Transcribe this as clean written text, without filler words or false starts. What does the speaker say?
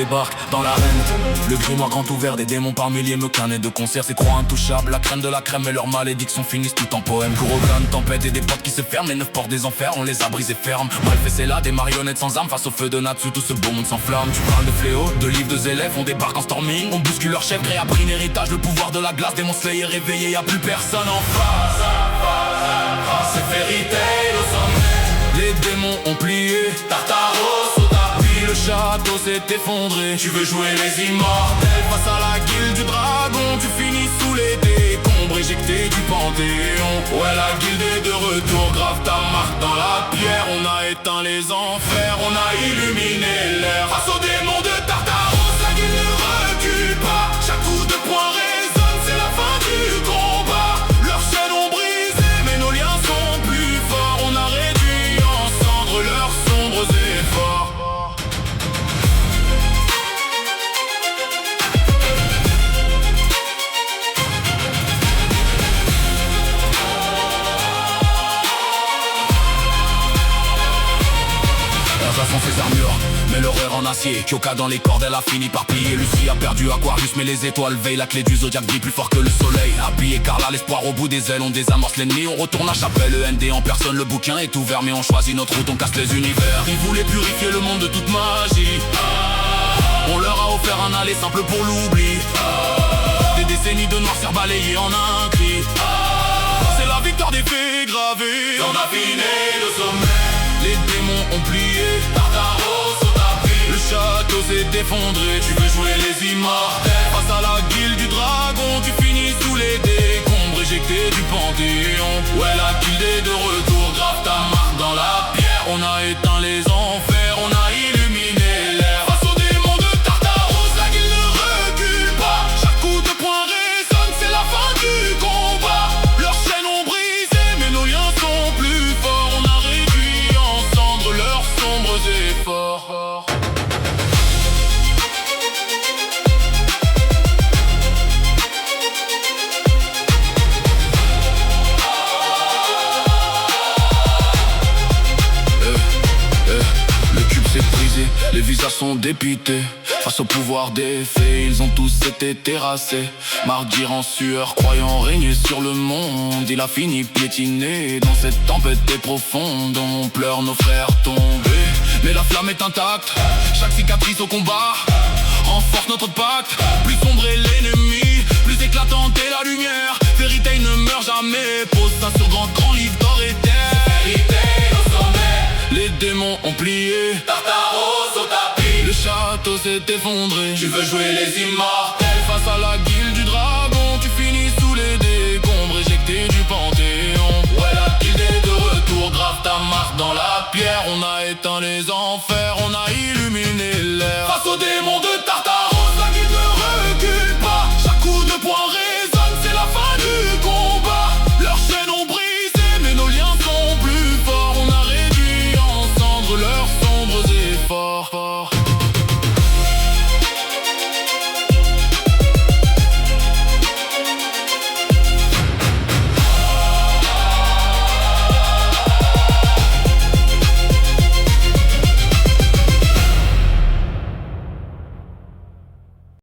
débarque dans l'arène. Le grimoire grand ouvert, des démons par milliers me cannaient de concert. C'est trop intouchable, la crème de la crème et leurs malédictions finissent tout en poème. Kurogan, tempête et des portes qui se ferment. Les 9 portes des enfers, on les a brisées fermes. Bref, et c'est là des marionnettes sans âme face au feu de Natsu, tout ce beau monde s'enflamme. Tu parles de fléau, de livres, de zélèves, on débarque en storming. On bouscule leur chef, gré a pris l'héritage, le pouvoir de la glace. Démon Slayer réveillé, y'a plus personne en face. C'est Fairy Tail au sommet. Les démons ont plié, Tartaros au tapis. Le château s'est effondré. Tu veux jouer les immortels face à la guilde du dragon. Tu finis sous les décombres, éjecté du panthéon. Ouais, la guilde est de retour, grave ta marque dans la pierre. On a éteint les enfers, on a illuminé l'air. Face aux démons de Tartaros, la guilde ne recule pas. Chaque coup de poing résonne, c'est la fin du combat. Leurs chaînes ont brisé, mais nos liens sont plus forts. On a réduit en cendres leurs sombres efforts. Sont ses armures, mais l'horreur en acier. Kyoka dans les cordes, elle a fini par plier. Lucie a perdu Aquarius, mais les étoiles veillent. La clé du zodiaque brille plus fort que le soleil. Habillé Carla, l'espoir au bout des ailes. On désamorce l'ennemi, on retourne à Chapelle. END en personne, le bouquin est ouvert. Mais on choisit notre route, on casse les univers. Ils voulaient purifier le monde de toute magie. On leur a offert un aller simple pour l'oubli. Des décennies de noirceur balayées en un cri. C'est la victoire des faits gravés. On a fini le sommet. Les démons ont plié, Tartaros au tapis. Le château s'est effondré, tu veux jouer les immortels. Face à la guilde du dragon, tu finis sous les décombres, éjecté du panthéon. Ouais, la guilde est de retour, grave ta marque dans la pierre. On a éteint les enfers, on a illuminé l'air. Face aux démons de Tartaros, la guilde ne recule pas. Chaque coup de poing résonne, c'est la fin du combat. Leurs chaînes ont brisé, mais nos liens sont plus forts. On a réduit ensemble leurs sombres efforts. Le cube s'est brisé, les visages sont dépités. Face au pouvoir des fées, ils ont tous été terrassés. Martyr en sueur, croyant régner sur le monde. Il a fini piétiné dans cette tempête profonde. On pleure nos frères tombés, mais la flamme est intacte. Chaque cicatrice au combat renforce notre pacte. Plus sombre est l'ennemi, plus éclatante est la lumière. Fairy Tail ne meurt jamais, pose ça sur grand livre d'or et terre. Fairy Tail au sommet. Les démons ont plié, Tartaros au tapis. Le château s'est effondré, tu veux jouer les immortels.